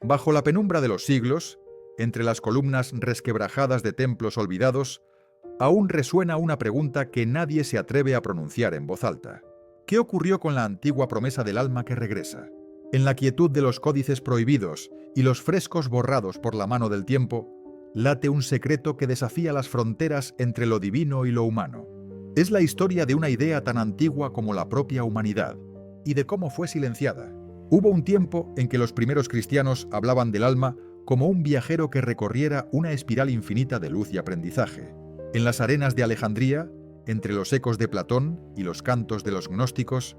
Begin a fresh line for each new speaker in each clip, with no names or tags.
Bajo la penumbra de los siglos, entre las columnas resquebrajadas de templos olvidados, aún resuena una pregunta que nadie se atreve a pronunciar en voz alta. ¿Qué ocurrió con la antigua promesa del alma que regresa? En la quietud de los códices prohibidos y los frescos borrados por la mano del tiempo, late un secreto que desafía las fronteras entre lo divino y lo humano. Es la historia de una idea tan antigua como la propia humanidad, y de cómo fue silenciada. Hubo un tiempo en que los primeros cristianos hablaban del alma como un viajero que recorriera una espiral infinita de luz y aprendizaje. En las arenas de Alejandría, entre los ecos de Platón y los cantos de los gnósticos,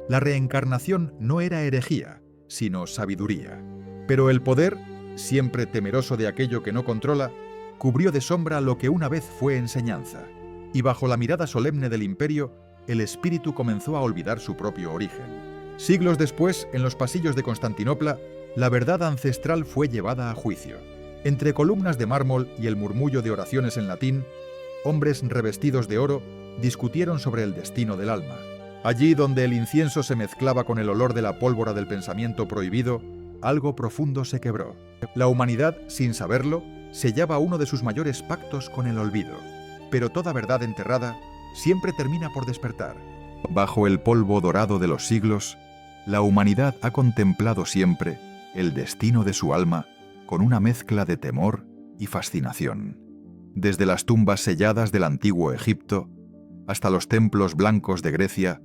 la reencarnación no era herejía, sino sabiduría. Pero el poder, siempre temeroso de aquello que no controla, cubrió de sombra lo que una vez fue enseñanza. Y bajo la mirada solemne del imperio, el espíritu comenzó a olvidar su propio origen. Siglos después, en los pasillos de Constantinopla, la verdad ancestral fue llevada a juicio. Entre columnas de mármol y el murmullo de oraciones en latín, hombres revestidos de oro discutieron sobre el destino del alma. Allí donde el incienso se mezclaba con el olor de la pólvora del pensamiento prohibido, algo profundo se quebró. La humanidad, sin saberlo, sellaba uno de sus mayores pactos con el olvido. Pero toda verdad enterrada siempre termina por despertar. Bajo el polvo dorado de los siglos, la humanidad ha contemplado siempre el destino de su alma con una mezcla de temor y fascinación. Desde las tumbas selladas del antiguo Egipto hasta los templos blancos de Grecia,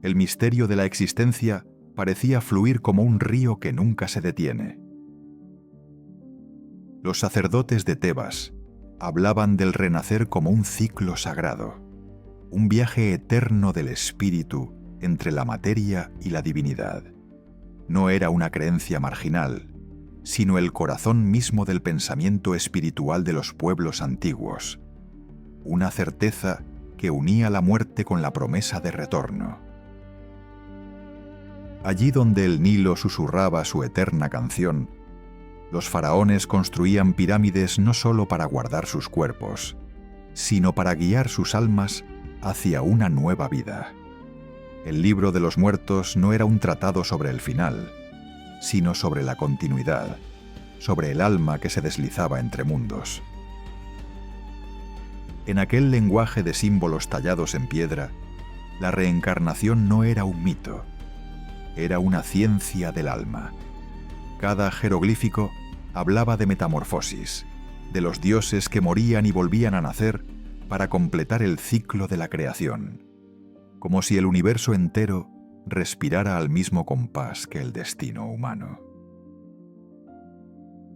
el misterio de la existencia parecía fluir como un río que nunca se detiene. Los sacerdotes de Tebas hablaban del renacer como un ciclo sagrado, un viaje eterno del espíritu entre la materia y la divinidad. No era una creencia marginal, sino el corazón mismo del pensamiento espiritual de los pueblos antiguos, una certeza que unía la muerte con la promesa de retorno. Allí donde el Nilo susurraba su eterna canción, los faraones construían pirámides no solo para guardar sus cuerpos, sino para guiar sus almas hacia una nueva vida. El libro de los muertos no era un tratado sobre el final, sino sobre la continuidad, sobre el alma que se deslizaba entre mundos. En aquel lenguaje de símbolos tallados en piedra, la reencarnación no era un mito, era una ciencia del alma. Cada jeroglífico hablaba de metamorfosis, de los dioses que morían y volvían a nacer para completar el ciclo de la creación, como si el universo entero respirara al mismo compás que el destino humano.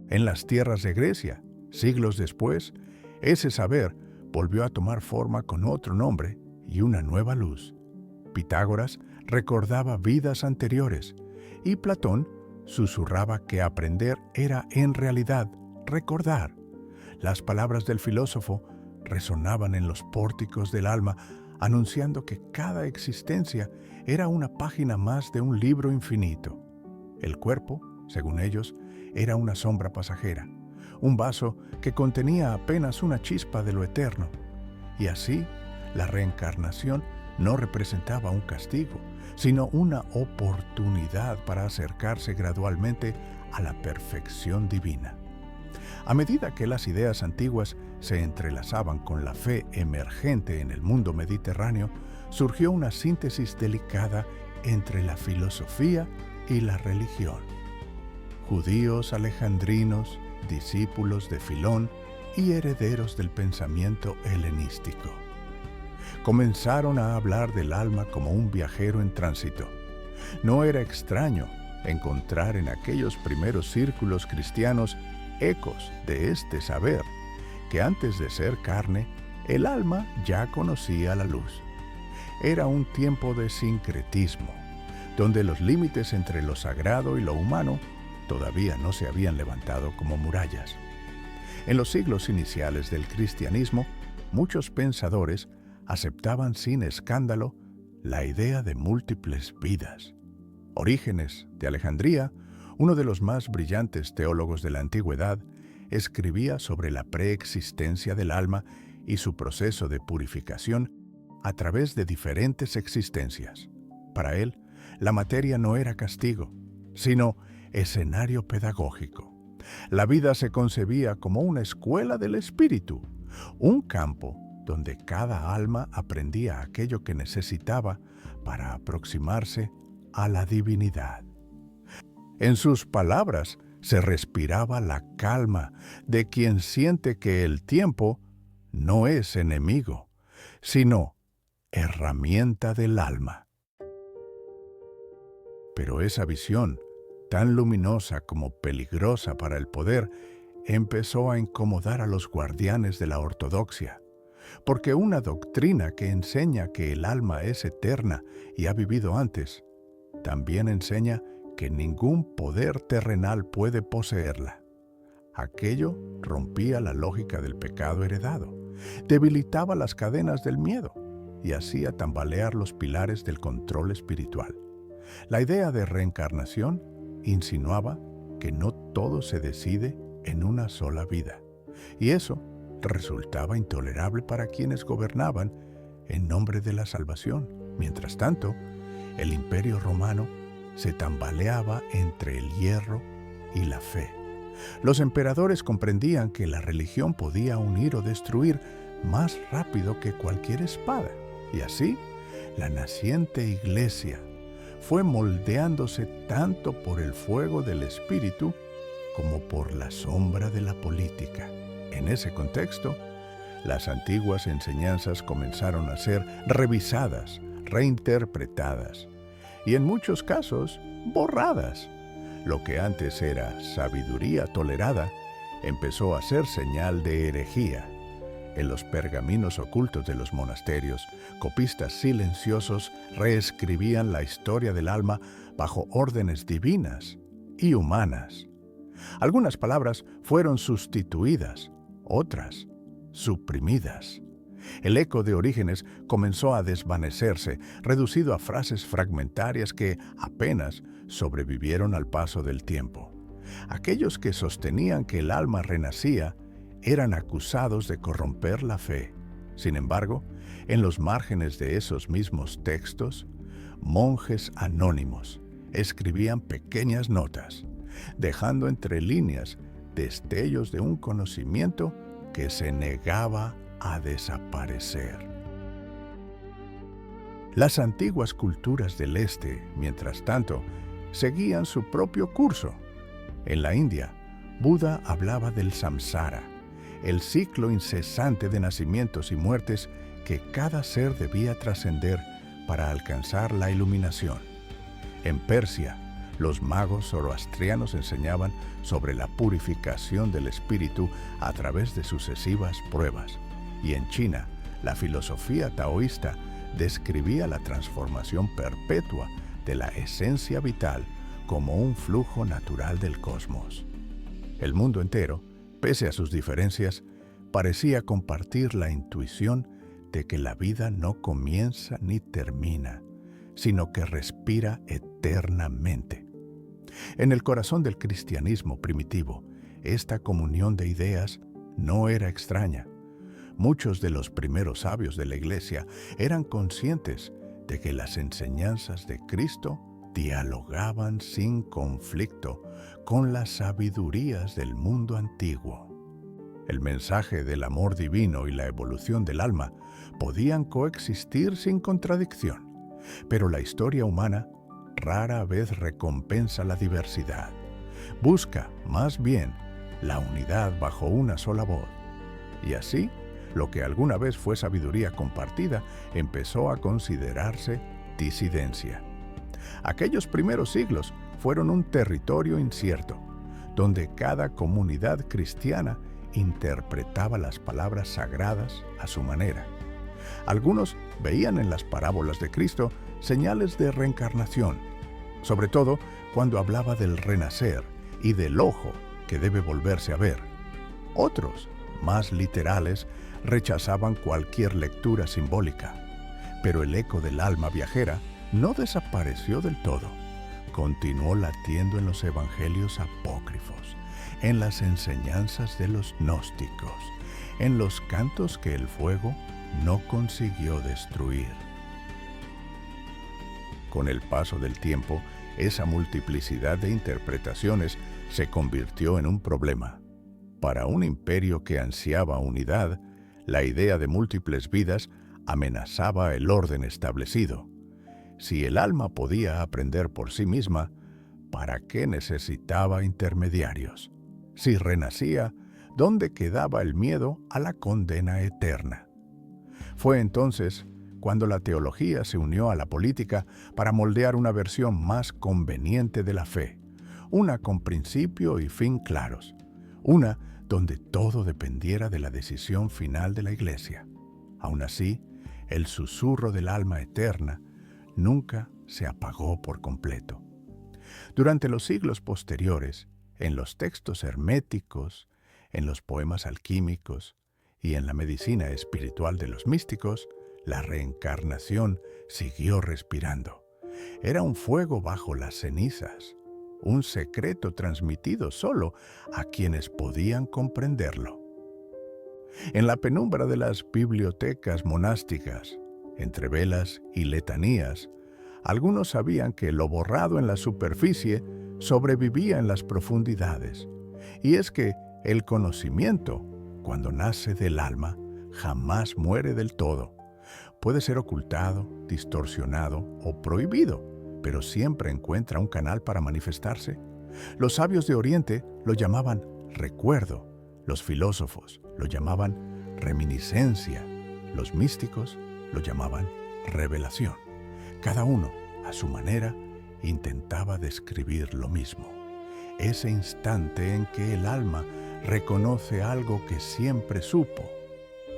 En las tierras de Grecia, siglos después, ese saber volvió a tomar forma con otro nombre y una nueva luz. Pitágoras recordaba vidas anteriores y Platón susurraba que aprender era en realidad recordar. Las palabras del filósofo resonaban en los pórticos del alma, anunciando que cada existencia era una página más de un libro infinito. El cuerpo, según ellos, era una sombra pasajera, un vaso que contenía apenas una chispa de lo eterno. Y así, la reencarnación no representaba un castigo, sino una oportunidad para acercarse gradualmente a la perfección divina. A medida que las ideas antiguas se entrelazaban con la fe emergente en el mundo mediterráneo, surgió una síntesis delicada entre la filosofía y la religión. Judíos alejandrinos, discípulos de Filón y herederos del pensamiento helenístico comenzaron a hablar del alma como un viajero en tránsito. No era extraño encontrar en aquellos primeros círculos cristianos ecos de este saber, que antes de ser carne, el alma ya conocía la luz. Era un tiempo de sincretismo, donde los límites entre lo sagrado y lo humano todavía no se habían levantado como murallas. En los siglos iniciales del cristianismo, muchos pensadores aceptaban sin escándalo la idea de múltiples vidas. Orígenes de Alejandría, uno de los más brillantes teólogos de la antigüedad, escribía sobre la preexistencia del alma y su proceso de purificación a través de diferentes existencias. Para él, la materia no era castigo, sino escenario pedagógico. La vida se concebía como una escuela del espíritu, un campo donde cada alma aprendía aquello que necesitaba para aproximarse a la divinidad. En sus palabras se respiraba la calma de quien siente que el tiempo no es enemigo, sino herramienta del alma. Pero esa visión, tan luminosa como peligrosa para el poder, empezó a incomodar a los guardianes de la ortodoxia, porque una doctrina que enseña que el alma es eterna y ha vivido antes, también enseña que ningún poder terrenal puede poseerla. Aquello rompía la lógica del pecado heredado, debilitaba las cadenas del miedo y hacía tambalear los pilares del control espiritual. La idea de reencarnación insinuaba que no todo se decide en una sola vida, y eso resultaba intolerable para quienes gobernaban en nombre de la salvación. Mientras tanto, el Imperio Romano se tambaleaba entre el hierro y la fe. Los emperadores comprendían que la religión podía unir o destruir más rápido que cualquier espada, y así la naciente Iglesia fue moldeándose tanto por el fuego del espíritu como por la sombra de la política. En ese contexto, las antiguas enseñanzas comenzaron a ser revisadas, reinterpretadas y en muchos casos borradas. Lo que antes era sabiduría tolerada empezó a ser señal de herejía. En los pergaminos ocultos de los monasterios, copistas silenciosos reescribían la historia del alma bajo órdenes divinas y humanas. Algunas palabras fueron sustituidas, otras suprimidas. El eco de Orígenes comenzó a desvanecerse, reducido a frases fragmentarias que apenas sobrevivieron al paso del tiempo. Aquellos que sostenían que el alma renacía eran acusados de corromper la fe. Sin embargo, en los márgenes de esos mismos textos, monjes anónimos escribían pequeñas notas, dejando entre líneas destellos de un conocimiento que se negaba a desaparecer. Las antiguas culturas del Este, mientras tanto, seguían su propio curso. En la India, Buda hablaba del samsara, el ciclo incesante de nacimientos y muertes que cada ser debía trascender para alcanzar la iluminación. En Persia, los magos zoroastrianos enseñaban sobre la purificación del espíritu a través de sucesivas pruebas. Y en China, la filosofía taoísta describía la transformación perpetua de la esencia vital como un flujo natural del cosmos. El mundo entero, pese a sus diferencias, parecía compartir la intuición de que la vida no comienza ni termina, sino que respira eternamente. En el corazón del cristianismo primitivo, esta comunión de ideas no era extraña. Muchos de los primeros sabios de la Iglesia eran conscientes de que las enseñanzas de Cristo dialogaban sin conflicto con las sabidurías del mundo antiguo. El mensaje del amor divino y la evolución del alma podían coexistir sin contradicción, pero la historia humana rara vez recompensa la diversidad. Busca, más bien, la unidad bajo una sola voz. Y así, lo que alguna vez fue sabiduría compartida empezó a considerarse disidencia. Aquellos primeros siglos fueron un territorio incierto, donde cada comunidad cristiana interpretaba las palabras sagradas a su manera. Algunos veían en las parábolas de Cristo señales de reencarnación, sobre todo cuando hablaba del renacer y del ojo que debe volverse a ver. Otros, más literales, rechazaban cualquier lectura simbólica, pero el eco del alma viajera no desapareció del todo. Continuó latiendo en los evangelios apócrifos, en las enseñanzas de los gnósticos, en los cantos que el fuego no consiguió destruir. Con el paso del tiempo, Esa multiplicidad de interpretaciones se convirtió en un problema. Para un imperio que ansiaba unidad, la idea de múltiples vidas amenazaba el orden establecido. Si el alma podía aprender por sí misma, ¿para qué necesitaba intermediarios? Si renacía, ¿dónde quedaba el miedo a la condena eterna? Fue entonces cuando la teología se unió a la política para moldear una versión más conveniente de la fe, una con principio y fin claros, una donde todo dependiera de la decisión final de la Iglesia. Aún así, el susurro del alma eterna nunca se apagó por completo. Durante los siglos posteriores, en los textos herméticos, en los poemas alquímicos y en la medicina espiritual de los místicos, la reencarnación siguió respirando. Era un fuego bajo las cenizas, un secreto transmitido solo a quienes podían comprenderlo. En la penumbra de las bibliotecas monásticas, entre velas y letanías, algunos sabían que lo borrado en la superficie sobrevivía en las profundidades. Y es que el conocimiento, cuando nace del alma, jamás muere del todo. Puede ser ocultado, distorsionado o prohibido, pero siempre encuentra un canal para manifestarse. Los sabios de Oriente lo llamaban recuerdo, los filósofos lo llamaban reminiscencia, los místicos lo llamaban revelación. Cada uno, a su manera, intentaba describir lo mismo. Ese instante en que el alma reconoce algo que siempre supo,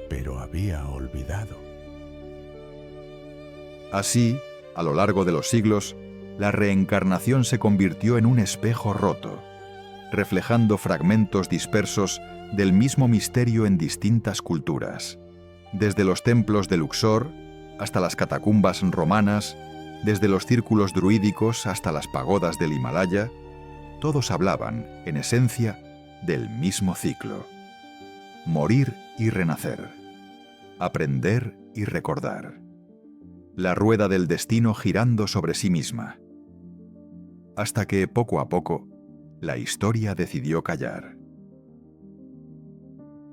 pero había olvidado.
Así, a lo largo de los siglos, la reencarnación se convirtió en un espejo roto, reflejando fragmentos dispersos del mismo misterio en distintas culturas. Desde los templos de Luxor hasta las catacumbas romanas, desde los círculos druídicos hasta las pagodas del Himalaya, todos hablaban, en esencia, del mismo ciclo. Morir y renacer. Aprender y recordar. La rueda del destino girando sobre sí misma. Hasta que, poco a poco, la historia decidió callar.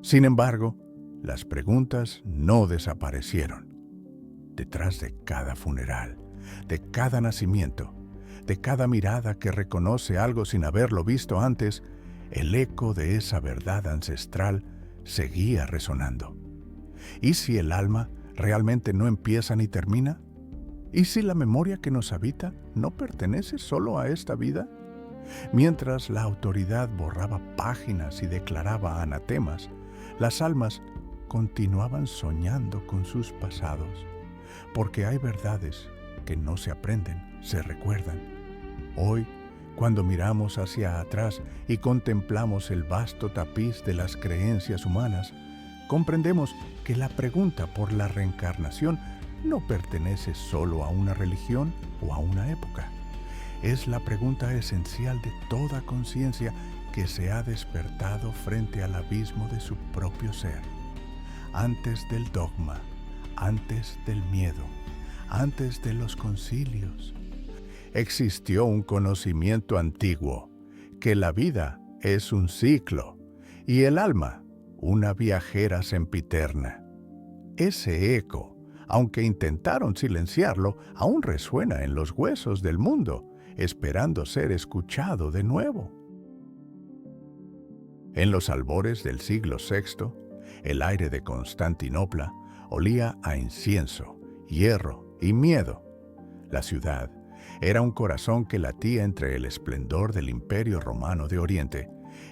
Sin embargo, las preguntas no desaparecieron. Detrás de cada funeral, de cada nacimiento, de cada mirada que reconoce algo sin haberlo visto antes, el eco de esa verdad ancestral seguía resonando. ¿Y si el alma realmente no empieza ni termina? ¿Y si la memoria que nos habita no pertenece solo a esta vida? Mientras la autoridad borraba páginas y declaraba anatemas, las almas continuaban soñando con sus pasados, porque hay verdades que no se aprenden, se recuerdan. Hoy, cuando miramos hacia atrás y contemplamos el vasto tapiz de las creencias humanas, comprendemos que la pregunta por la reencarnación no pertenece solo a una religión o a una época. Es la pregunta esencial de toda conciencia que se ha despertado frente al abismo de su propio ser. Antes del dogma, antes del miedo, antes de los concilios, existió un conocimiento antiguo, que la vida es un ciclo y el alma una viajera sempiterna. Ese eco, aunque intentaron silenciarlo, aún resuena en los huesos del mundo, esperando ser escuchado de nuevo. En los albores del siglo VI, el aire de Constantinopla olía a incienso, hierro y miedo. La ciudad era un corazón que latía entre el esplendor del Imperio Romano de Oriente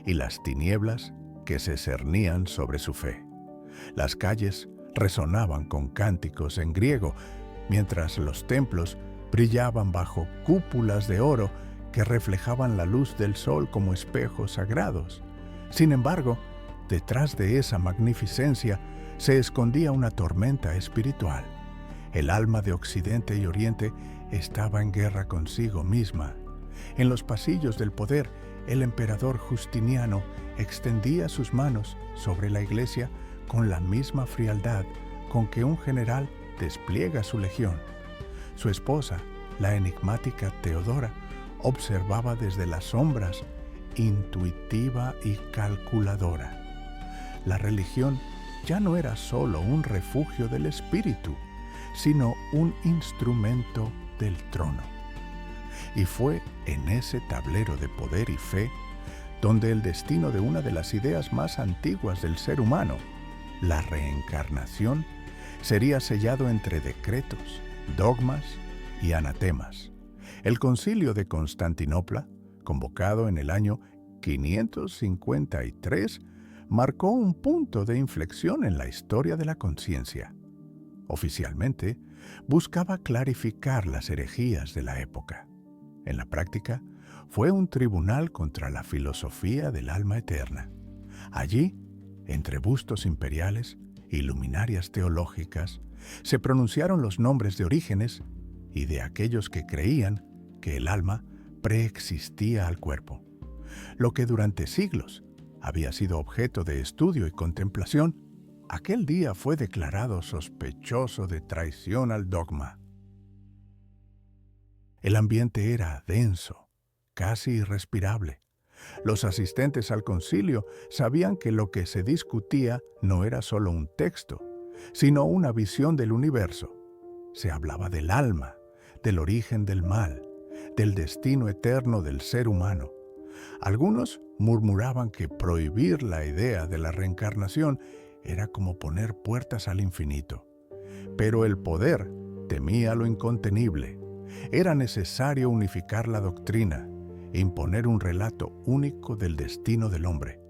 y las tinieblas que se cernían sobre su fe. Las calles resonaban con cánticos en griego, mientras los templos brillaban bajo cúpulas de oro que reflejaban la luz del sol como espejos sagrados. Sin embargo, detrás de esa magnificencia se escondía una tormenta espiritual. El alma de Occidente y Oriente estaba en guerra consigo misma. En los pasillos del poder, el emperador Justiniano extendía sus manos sobre la Iglesia con la misma frialdad con que un general despliega su legión. Su esposa, la enigmática Teodora, observaba desde las sombras, intuitiva y calculadora. La religión ya no era solo un refugio del espíritu, sino un instrumento del trono. Y fue en ese tablero de poder y fe donde el destino de una de las ideas más antiguas del ser humano, la reencarnación, sería sellado entre decretos, dogmas y anatemas. El Concilio de Constantinopla, convocado en el año 553, marcó un punto de inflexión en la historia de la conciencia. Oficialmente, buscaba clarificar las herejías de la época. En la práctica, fue un tribunal contra la filosofía del alma eterna. Allí, entre bustos imperiales y luminarias teológicas, se pronunciaron los nombres de Orígenes y de aquellos que creían que el alma preexistía al cuerpo. Lo que durante siglos había sido objeto de estudio y contemplación, aquel día fue declarado sospechoso de traición al dogma. El ambiente era denso, casi irrespirable. Los asistentes al concilio sabían que lo que se discutía no era solo un texto, sino una visión del universo. Se hablaba del alma, del origen del mal, del destino eterno del ser humano. Algunos murmuraban que prohibir la idea de la reencarnación era como poner puertas al infinito. Pero el poder temía lo incontenible. Era necesario unificar la doctrina e imponer un relato único del destino del hombre.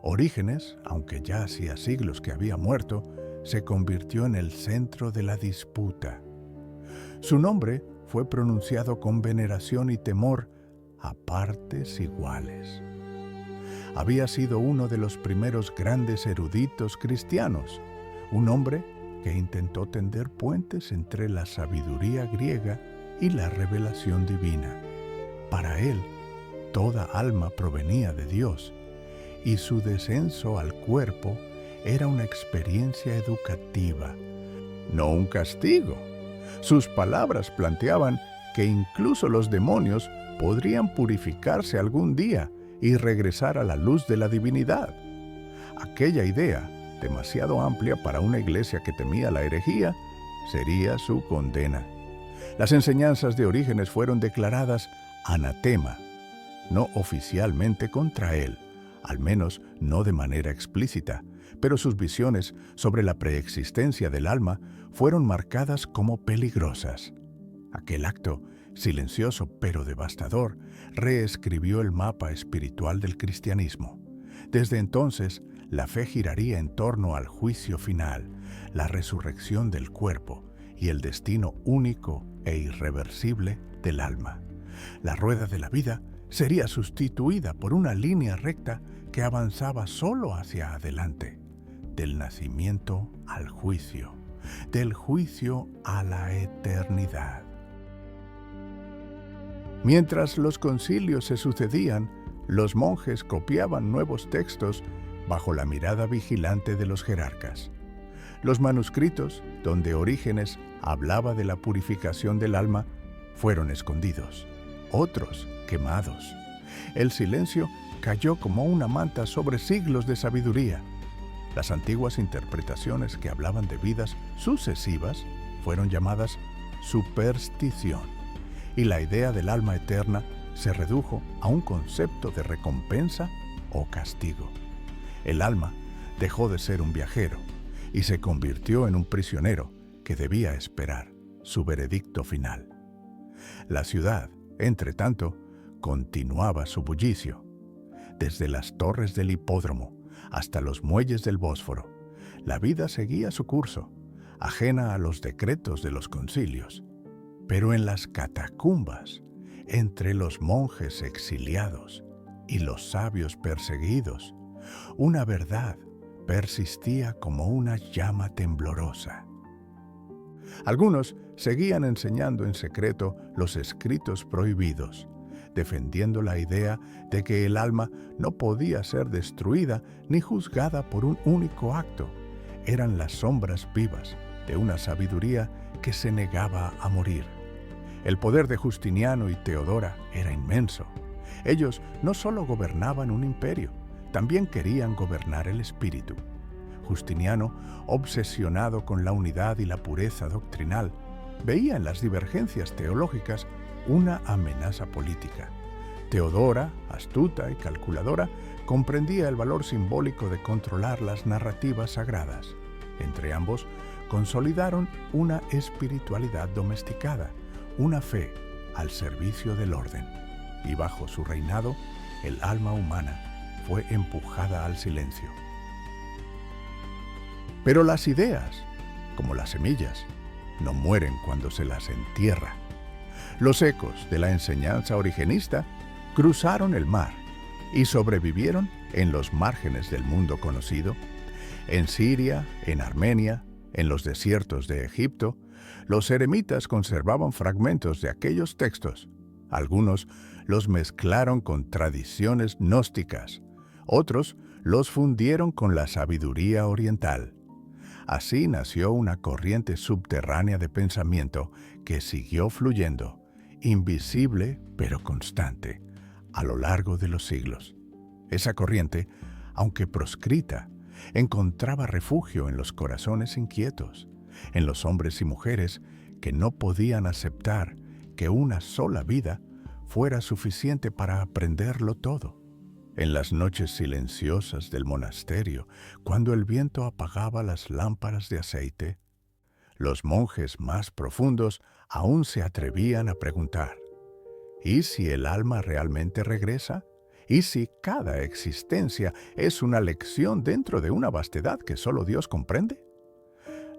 Orígenes, aunque ya hacía siglos que había muerto, se convirtió en el centro de la disputa. Su nombre fue pronunciado con veneración y temor a partes iguales. Había sido uno de los primeros grandes eruditos cristianos, un hombre que intentó tender puentes entre la sabiduría griega y la revelación divina. Para él, toda alma provenía de Dios, y su descenso al cuerpo era una experiencia educativa, no un castigo. Sus palabras planteaban que incluso los demonios podrían purificarse algún día y regresar a la luz de la divinidad. Aquella idea, demasiado amplia para una iglesia que temía la herejía, sería su condena. Las enseñanzas de Orígenes fueron declaradas anatema, no oficialmente contra él, al menos no de manera explícita, pero sus visiones sobre la preexistencia del alma fueron marcadas como peligrosas. Aquel acto, silencioso pero devastador, reescribió el mapa espiritual del cristianismo. Desde entonces, la fe giraría en torno al juicio final, la resurrección del cuerpo y el destino único e irreversible del alma. La rueda de la vida sería sustituida por una línea recta que avanzaba solo hacia adelante, del nacimiento al juicio, del juicio a la eternidad. Mientras los concilios se sucedían, los monjes copiaban nuevos textos bajo la mirada vigilante de los jerarcas. Los manuscritos, donde Orígenes hablaba de la purificación del alma, fueron escondidos, otros quemados. El silencio cayó como una manta sobre siglos de sabiduría. Las antiguas interpretaciones que hablaban de vidas sucesivas fueron llamadas superstición, y la idea del alma eterna se redujo a un concepto de recompensa o castigo. El alma dejó de ser un viajero y se convirtió en un prisionero que debía esperar su veredicto final. La ciudad, entre tanto, continuaba su bullicio. Desde las torres del hipódromo hasta los muelles del Bósforo, la vida seguía su curso, ajena a los decretos de los concilios. Pero en las catacumbas, entre los monjes exiliados y los sabios perseguidos, una verdad persistía como una llama temblorosa. Algunos seguían enseñando en secreto los escritos prohibidos, defendiendo la idea de que el alma no podía ser destruida ni juzgada por un único acto. Eran las sombras vivas de una sabiduría que se negaba a morir. El poder de Justiniano y Teodora era inmenso. Ellos no solo gobernaban un imperio, también querían gobernar el espíritu. Justiniano, obsesionado con la unidad y la pureza doctrinal, veía en las divergencias teológicas una amenaza política. Teodora, astuta y calculadora, comprendía el valor simbólico de controlar las narrativas sagradas. Entre ambos, consolidaron una espiritualidad domesticada, una fe al servicio del orden. Y bajo su reinado, el alma humana fue empujada al silencio. Pero las ideas, como las semillas, no mueren cuando se las entierra. Los ecos de la enseñanza origenista cruzaron el mar y sobrevivieron en los márgenes del mundo conocido. En Siria, en Armenia, en los desiertos de Egipto, los eremitas conservaban fragmentos de aquellos textos. Algunos los mezclaron con tradiciones gnósticas, otros los fundieron con la sabiduría oriental. Así nació una corriente subterránea de pensamiento que siguió fluyendo, invisible pero constante, a lo largo de los siglos. Esa corriente, aunque proscrita, encontraba refugio en los corazones inquietos, en los hombres y mujeres que no podían aceptar que una sola vida fuera suficiente para aprenderlo todo. En las noches silenciosas del monasterio, cuando el viento apagaba las lámparas de aceite, los monjes más profundos aún se atrevían a preguntar: ¿y si el alma realmente regresa? ¿Y si cada existencia es una lección dentro de una vastedad que solo Dios comprende?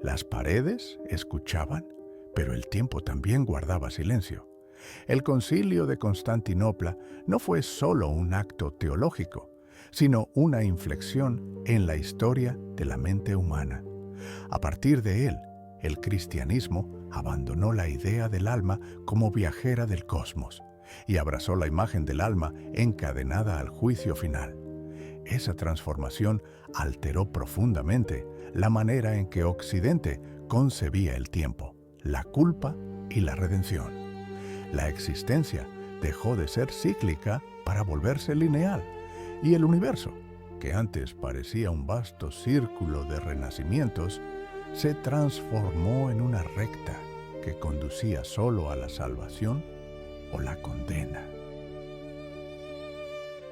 Las paredes escuchaban, pero el tiempo también guardaba silencio. El Concilio de Constantinopla no fue solo un acto teológico, sino una inflexión en la historia de la mente humana. A partir de él, el cristianismo abandonó la idea del alma como viajera del cosmos y abrazó la imagen del alma encadenada al juicio final. Esa transformación alteró profundamente la manera en que Occidente concebía el tiempo, la culpa y la redención. La existencia dejó de ser cíclica para volverse lineal, y el universo, que antes parecía un vasto círculo de renacimientos, se transformó en una recta que conducía solo a la salvación o la condena.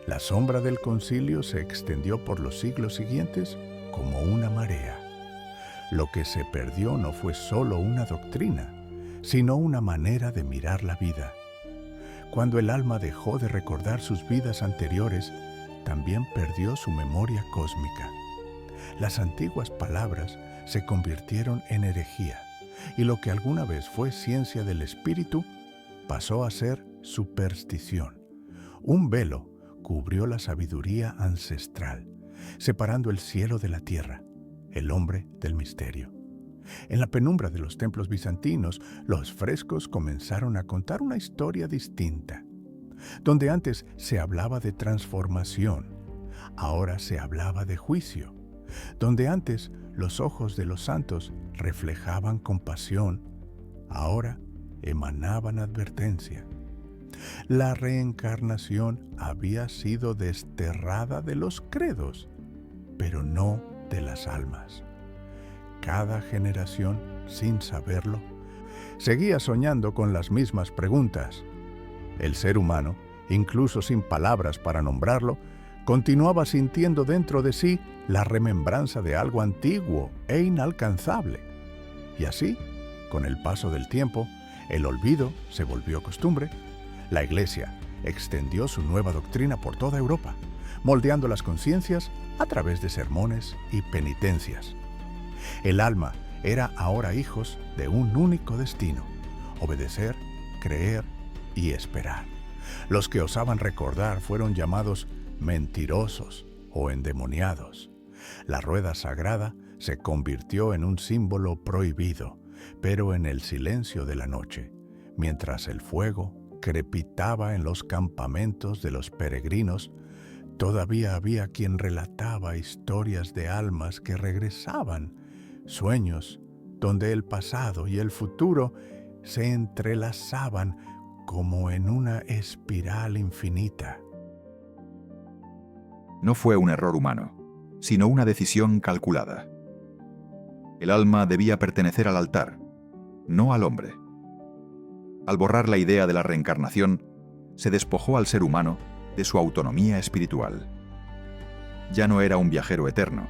La sombra del concilio se extendió por los siglos siguientes como una marea. Lo que se perdió no fue solo una doctrina, sino una manera de mirar la vida. Cuando el alma dejó de recordar sus vidas anteriores, también perdió su memoria cósmica. Las antiguas palabras se convirtieron en herejía, y lo que alguna vez fue ciencia del espíritu pasó a ser superstición. Un velo cubrió la sabiduría ancestral, separando el cielo de la tierra, el hombre del misterio. En la penumbra de los templos bizantinos, los frescos comenzaron a contar una historia distinta. Donde antes se hablaba de transformación, ahora se hablaba de juicio. Donde antes los ojos de los santos reflejaban compasión, ahora emanaban advertencia. La reencarnación había sido desterrada de los credos, pero no de las almas. Cada generación, sin saberlo, seguía soñando con las mismas preguntas. El ser humano, incluso sin palabras para nombrarlo, continuaba sintiendo dentro de sí la remembranza de algo antiguo e inalcanzable. Y así, con el paso del tiempo, el olvido se volvió costumbre. La Iglesia extendió su nueva doctrina por toda Europa, moldeando las conciencias a través de sermones y penitencias. El alma era ahora hijos de un único destino: obedecer, creer y esperar. Los que osaban recordar fueron llamados mentirosos o endemoniados. La rueda sagrada se convirtió en un símbolo prohibido, pero en el silencio de la noche, mientras el fuego crepitaba en los campamentos de los peregrinos, todavía había quien relataba historias de almas que regresaban, sueños donde el pasado y el futuro se entrelazaban como en una espiral infinita.
No fue un error humano, sino una decisión calculada. El alma debía pertenecer al altar, no al hombre. Al borrar la idea de la reencarnación, se despojó al ser humano de su autonomía espiritual. Ya no era un viajero eterno,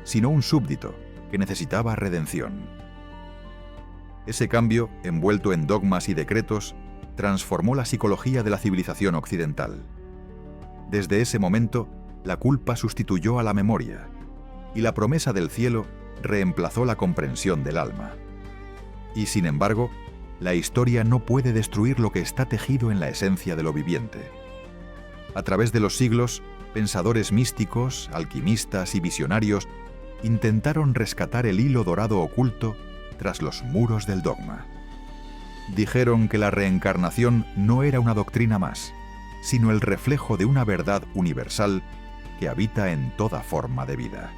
sino un súbdito que necesitaba redención. Ese cambio, envuelto en dogmas y decretos, transformó la psicología de la civilización occidental. Desde ese momento, la culpa sustituyó a la memoria, y la promesa del cielo reemplazó la comprensión del alma. Y sin embargo, la historia no puede destruir lo que está tejido en la esencia de lo viviente. A través de los siglos, pensadores místicos, alquimistas y visionarios intentaron rescatar el hilo dorado oculto tras los muros del dogma. Dijeron que la reencarnación no era una doctrina más, sino el reflejo de una verdad universal que habita en toda forma de vida.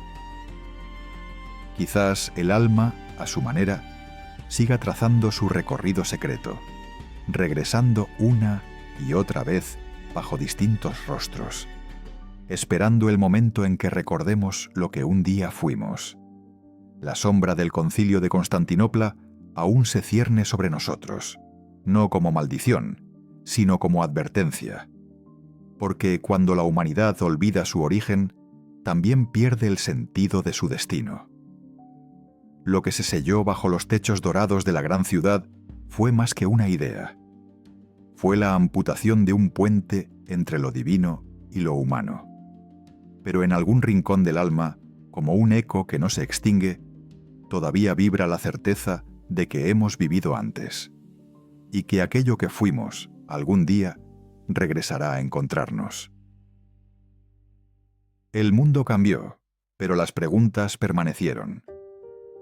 Quizás el alma, a su manera, siga trazando su recorrido secreto, regresando una y otra vez bajo distintos rostros, esperando el momento en que recordemos lo que un día fuimos. La sombra del Concilio de Constantinopla aún se cierne sobre nosotros, no como maldición, sino como advertencia. Porque cuando la humanidad olvida su origen, también pierde el sentido de su destino. Lo que se selló bajo los techos dorados de la gran ciudad fue más que una idea. Fue la amputación de un puente entre lo divino y lo humano. Pero en algún rincón del alma, como un eco que no se extingue, todavía vibra la certeza de que hemos vivido antes, y que aquello que fuimos, algún día, regresará a encontrarnos. El mundo cambió, pero las preguntas permanecieron.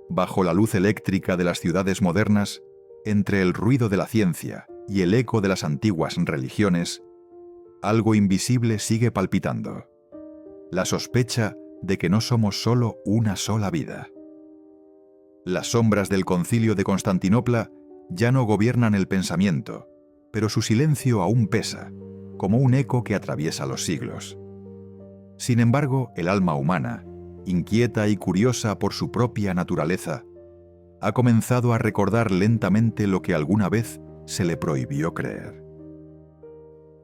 Bajo la luz eléctrica de las ciudades modernas, entre el ruido de la ciencia y el eco de las antiguas religiones, algo invisible sigue palpitando. La sospecha de que no somos solo una sola vida. Las sombras del Concilio de Constantinopla ya no gobiernan el pensamiento, pero su silencio aún pesa, como un eco que atraviesa los siglos. Sin embargo, el alma humana, inquieta y curiosa por su propia naturaleza, ha comenzado a recordar lentamente lo que alguna vez se le prohibió creer.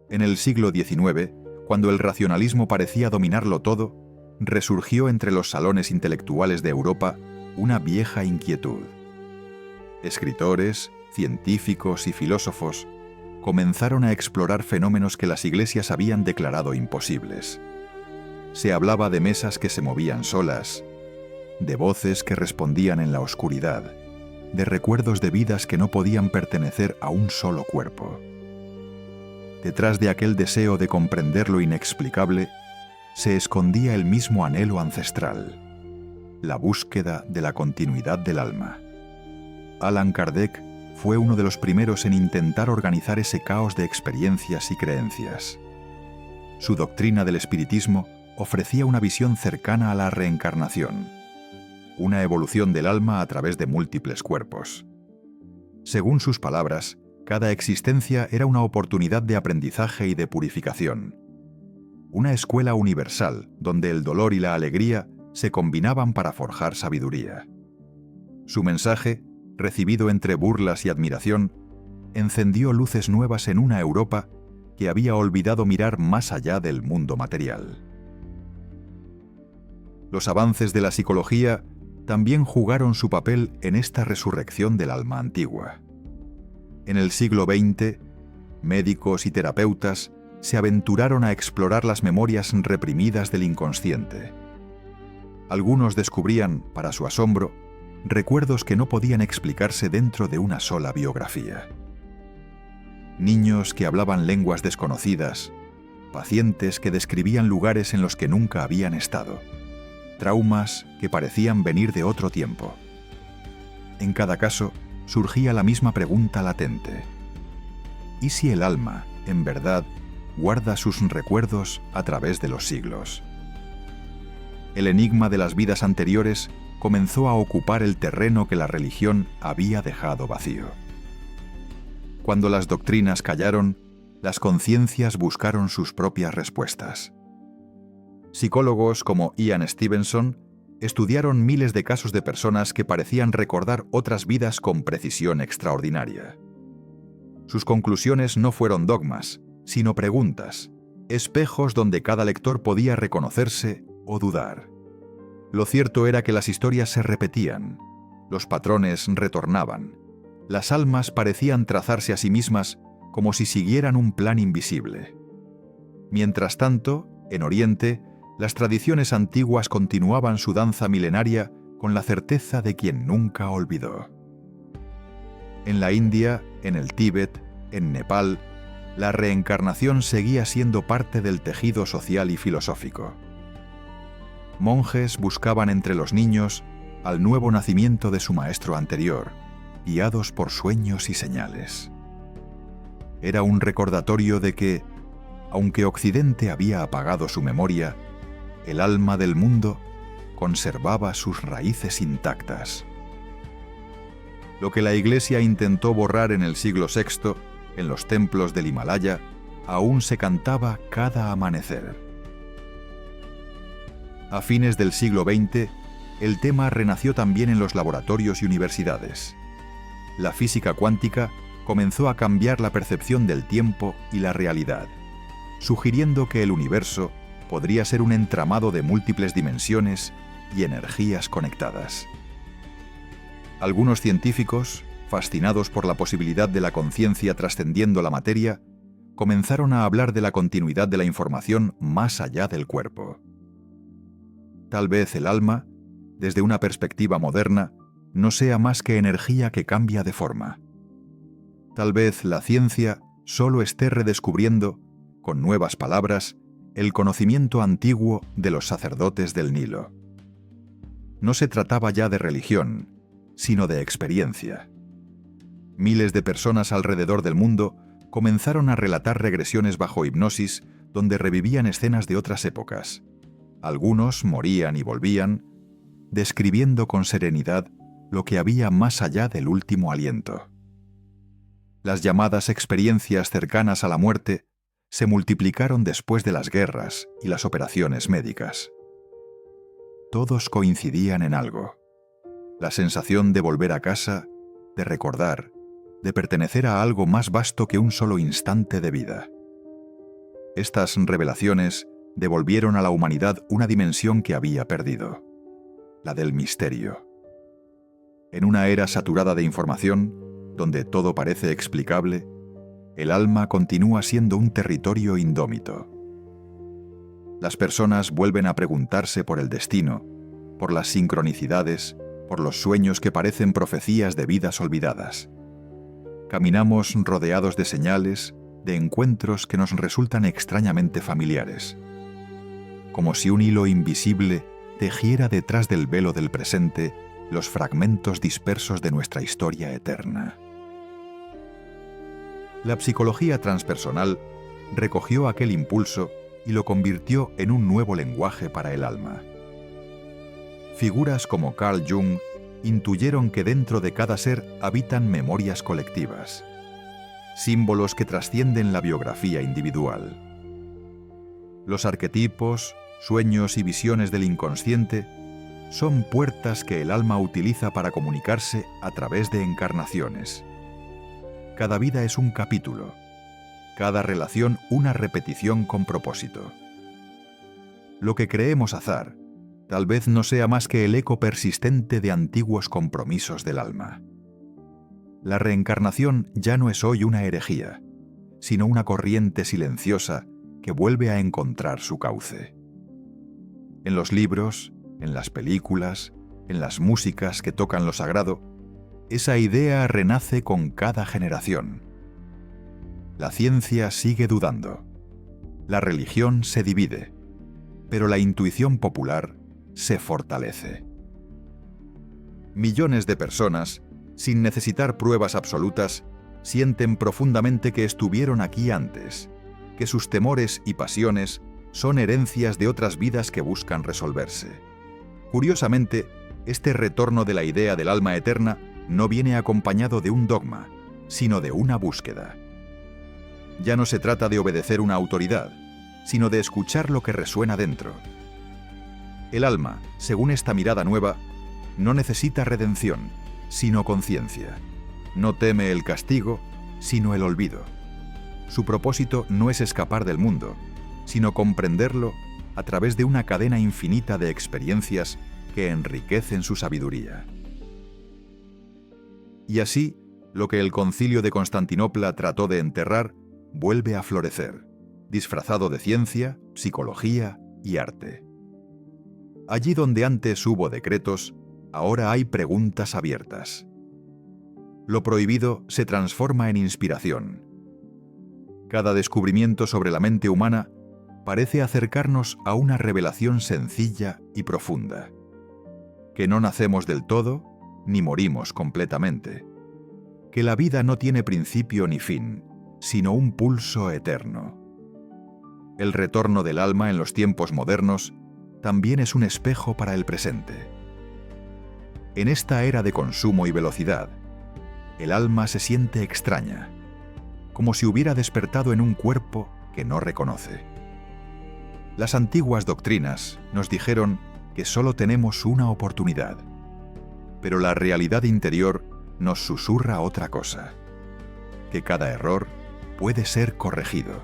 En el siglo XIX, cuando el racionalismo parecía dominarlo todo, resurgió entre los salones intelectuales de Europa una vieja inquietud. Escritores, científicos y filósofos comenzaron a explorar fenómenos que las iglesias habían declarado imposibles. Se hablaba de mesas que se movían solas, de voces que respondían en la oscuridad, de recuerdos de vidas que no podían pertenecer a un solo cuerpo. Detrás de aquel deseo de comprender lo inexplicable, se escondía el mismo anhelo ancestral, la búsqueda de la continuidad del alma. Allan Kardec fue uno de los primeros en intentar organizar ese caos de experiencias y creencias. Su doctrina del espiritismo ofrecía una visión cercana a la reencarnación, una evolución del alma a través de múltiples cuerpos. Según sus palabras, cada existencia era una oportunidad de aprendizaje y de purificación. Una escuela universal donde el dolor y la alegría se combinaban para forjar sabiduría. Su mensaje, recibido entre burlas y admiración, encendió luces nuevas en una Europa que había olvidado mirar más allá del mundo material. Los avances de la psicología también jugaron su papel en esta resurrección del alma antigua. En el siglo XX, médicos y terapeutas se aventuraron a explorar las memorias reprimidas del inconsciente. Algunos descubrían, para su asombro, recuerdos que no podían explicarse dentro de una sola biografía. Niños que hablaban lenguas desconocidas, pacientes que describían lugares en los que nunca habían estado, traumas que parecían venir de otro tiempo. En cada caso, surgía la misma pregunta latente. ¿Y si el alma, en verdad, guarda sus recuerdos a través de los siglos? El enigma de las vidas anteriores comenzó a ocupar el terreno que la religión había dejado vacío. Cuando las doctrinas callaron, las conciencias buscaron sus propias respuestas. Psicólogos como Ian Stevenson estudiaron miles de casos de personas que parecían recordar otras vidas con precisión extraordinaria. Sus conclusiones no fueron dogmas, sino preguntas, espejos donde cada lector podía reconocerse o dudar. Lo cierto era que las historias se repetían, los patrones retornaban, las almas parecían trazarse a sí mismas como si siguieran un plan invisible. Mientras tanto, en Oriente, las tradiciones antiguas continuaban su danza milenaria con la certeza de quien nunca olvidó. En la India, en el Tíbet, en Nepal, la reencarnación seguía siendo parte del tejido social y filosófico. Monjes buscaban entre los niños al nuevo nacimiento de su maestro anterior, guiados por sueños y señales. Era un recordatorio de que, aunque Occidente había apagado su memoria, el alma del mundo conservaba sus raíces intactas. Lo que la Iglesia intentó borrar en el siglo VI, en los templos del Himalaya, aún se cantaba cada amanecer. A fines del siglo XX, el tema renació también en los laboratorios y universidades. La física cuántica comenzó a cambiar la percepción del tiempo y la realidad, sugiriendo que el universo podría ser un entramado de múltiples dimensiones y energías conectadas. Algunos científicos, fascinados por la posibilidad de la conciencia trascendiendo la materia, comenzaron a hablar de la continuidad de la información más allá del cuerpo. Tal vez el alma, desde una perspectiva moderna, no sea más que energía que cambia de forma. Tal vez la ciencia solo esté redescubriendo, con nuevas palabras, el conocimiento antiguo de los sacerdotes del Nilo. No se trataba ya de religión, sino de experiencia. Miles de personas alrededor del mundo comenzaron a relatar regresiones bajo hipnosis donde revivían escenas de otras épocas. Algunos morían y volvían, describiendo con serenidad lo que había más allá del último aliento. Las llamadas experiencias cercanas a la muerte se multiplicaron después de las guerras y las operaciones médicas. Todos coincidían en algo: la sensación de volver a casa, de recordar, de pertenecer a algo más vasto que un solo instante de vida. Estas revelaciones devolvieron a la humanidad una dimensión que había perdido: la del misterio. En una era saturada de información, donde todo parece explicable, el alma continúa siendo un territorio indómito. Las personas vuelven a preguntarse por el destino, por las sincronicidades, por los sueños que parecen profecías de vidas olvidadas. Caminamos rodeados de señales, de encuentros que nos resultan extrañamente familiares. Como si un hilo invisible tejiera detrás del velo del presente los fragmentos dispersos de nuestra historia eterna. La psicología transpersonal recogió aquel impulso y lo convirtió en un nuevo lenguaje para el alma. Figuras como Carl Jung intuyeron que dentro de cada ser habitan memorias colectivas, símbolos que trascienden la biografía individual. Los arquetipos, sueños y visiones del inconsciente son puertas que el alma utiliza para comunicarse a través de encarnaciones. Cada vida es un capítulo, cada relación una repetición con propósito. Lo que creemos azar tal vez no sea más que el eco persistente de antiguos compromisos del alma. La reencarnación ya no es hoy una herejía, sino una corriente silenciosa que vuelve a encontrar su cauce. En los libros, en las películas, en las músicas que tocan lo sagrado, esa idea renace con cada generación. La ciencia sigue dudando. La religión se divide, pero la intuición popular se fortalece. Millones de personas, sin necesitar pruebas absolutas, sienten profundamente que estuvieron aquí antes, que sus temores y pasiones son herencias de otras vidas que buscan resolverse. Curiosamente, este retorno de la idea del alma eterna no viene acompañado de un dogma, sino de una búsqueda. Ya no se trata de obedecer una autoridad, sino de escuchar lo que resuena dentro. El alma, según esta mirada nueva, no necesita redención, sino conciencia. No teme el castigo, sino el olvido. Su propósito no es escapar del mundo, sino comprenderlo a través de una cadena infinita de experiencias que enriquecen su sabiduría. Y así, lo que el Concilio de Constantinopla trató de enterrar vuelve a florecer, disfrazado de ciencia, psicología y arte. Allí donde antes hubo decretos, ahora hay preguntas abiertas. Lo prohibido se transforma en inspiración. Cada descubrimiento sobre la mente humana parece acercarnos a una revelación sencilla y profunda. Que no nacemos del todo, ni morimos completamente. Que la vida no tiene principio ni fin, sino un pulso eterno. El retorno del alma en los tiempos modernos también es un espejo para el presente. En esta era de consumo y velocidad, el alma se siente extraña, como si hubiera despertado en un cuerpo que no reconoce. Las antiguas doctrinas nos dijeron que solo tenemos una oportunidad, pero la realidad interior nos susurra otra cosa, que cada error puede ser corregido,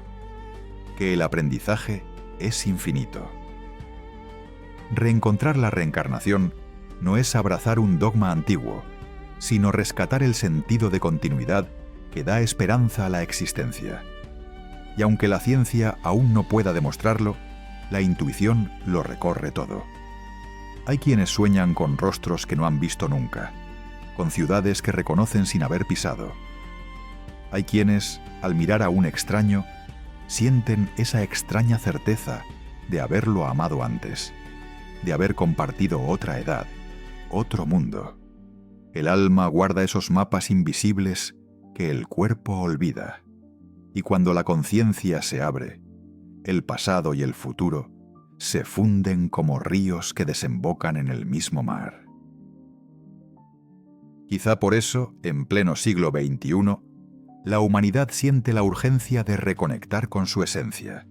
que el aprendizaje es infinito. Reencontrar la reencarnación no es abrazar un dogma antiguo, sino rescatar el sentido de continuidad que da esperanza a la existencia. Y aunque la ciencia aún no pueda demostrarlo, la intuición lo recorre todo. Hay quienes sueñan con rostros que no han visto nunca, con ciudades que reconocen sin haber pisado. Hay quienes, al mirar a un extraño, sienten esa extraña certeza de haberlo amado antes, de haber compartido otra edad, otro mundo. El alma guarda esos mapas invisibles que el cuerpo olvida, y cuando la conciencia se abre, el pasado y el futuro se funden como ríos que desembocan en el mismo mar. Quizá por eso, en pleno siglo XXI, la humanidad siente la urgencia de reconectar con su esencia.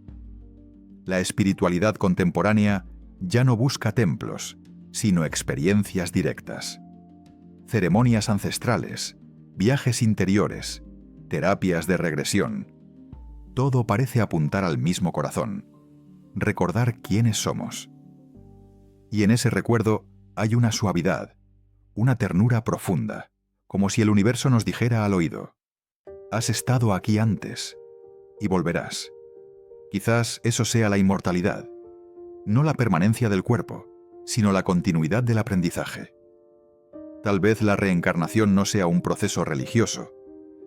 La espiritualidad contemporánea ya no busca templos, sino experiencias directas. Ceremonias ancestrales, viajes interiores, terapias de regresión. Todo parece apuntar al mismo corazón, recordar quiénes somos. Y en ese recuerdo hay una suavidad, una ternura profunda, como si el universo nos dijera al oído: has estado aquí antes y volverás. Quizás eso sea la inmortalidad, no la permanencia del cuerpo, sino la continuidad del aprendizaje. Tal vez la reencarnación no sea un proceso religioso,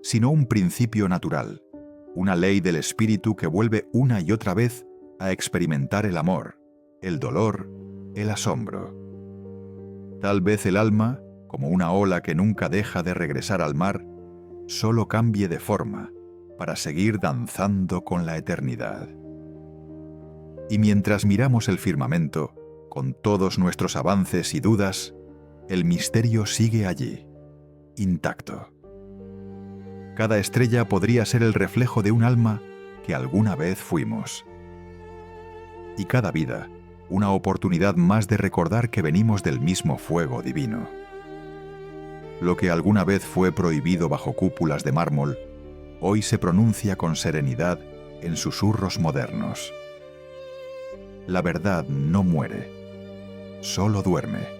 sino un principio natural, una ley del espíritu que vuelve una y otra vez a experimentar el amor, el dolor, el asombro. Tal vez el alma, como una ola que nunca deja de regresar al mar, solo cambie de forma para seguir danzando con la eternidad. Y mientras miramos el firmamento, con todos nuestros avances y dudas, el misterio sigue allí, intacto. Cada estrella podría ser el reflejo de un alma que alguna vez fuimos. Y cada vida, una oportunidad más de recordar que venimos del mismo fuego divino. Lo que alguna vez fue prohibido bajo cúpulas de mármol, hoy se pronuncia con serenidad en susurros modernos. La verdad no muere, solo duerme,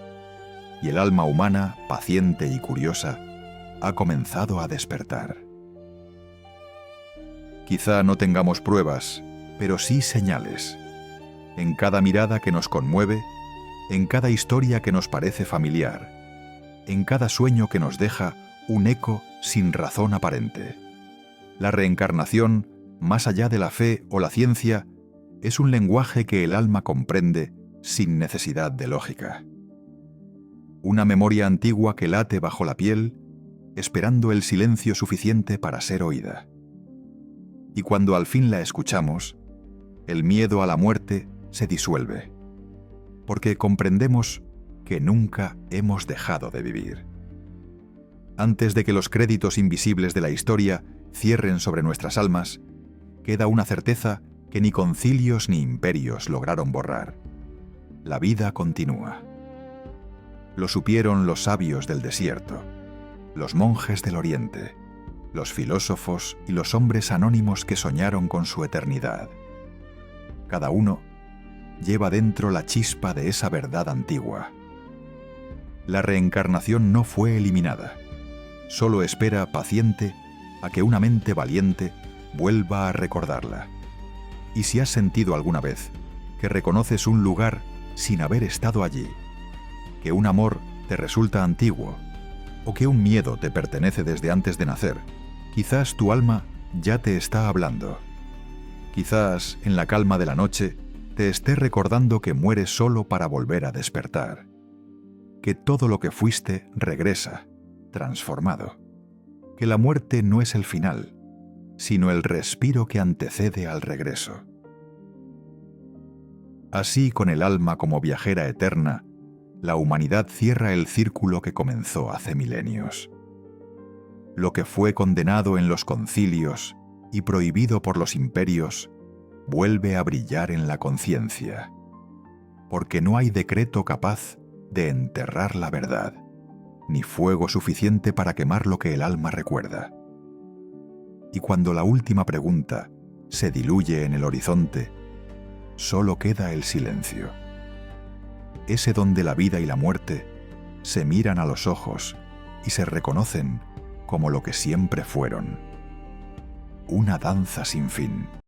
y el alma humana, paciente y curiosa, ha comenzado a despertar. Quizá no tengamos pruebas, pero sí señales. En cada mirada que nos conmueve, en cada historia que nos parece familiar, en cada sueño que nos deja un eco sin razón aparente. La reencarnación, más allá de la fe o la ciencia, es un lenguaje que el alma comprende sin necesidad de lógica. Una memoria antigua que late bajo la piel, esperando el silencio suficiente para ser oída. Y cuando al fin la escuchamos, el miedo a la muerte se disuelve, porque comprendemos que nunca hemos dejado de vivir. Antes de que los créditos invisibles de la historia cierren sobre nuestras almas, queda una certeza que ni concilios ni imperios lograron borrar. La vida continúa. Lo supieron los sabios del desierto, los monjes del oriente, los filósofos y los hombres anónimos que soñaron con su eternidad. Cada uno lleva dentro la chispa de esa verdad antigua. La reencarnación no fue eliminada. Solo espera paciente a que una mente valiente vuelva a recordarla. Y si has sentido alguna vez que reconoces un lugar sin haber estado allí, que un amor te resulta antiguo, o que un miedo te pertenece desde antes de nacer, quizás tu alma ya te está hablando. Quizás en la calma de la noche te esté recordando que mueres solo para volver a despertar, que todo lo que fuiste regresa, transformado, que la muerte no es el final, sino el respiro que antecede al regreso. Así, con el alma como viajera eterna, la humanidad cierra el círculo que comenzó hace milenios. Lo que fue condenado en los concilios y prohibido por los imperios, vuelve a brillar en la conciencia, porque no hay decreto capaz de enterrar la verdad, ni fuego suficiente para quemar lo que el alma recuerda. Y cuando la última pregunta se diluye en el horizonte, solo queda el silencio, ese donde la vida y la muerte se miran a los ojos y se reconocen como lo que siempre fueron, una danza sin fin.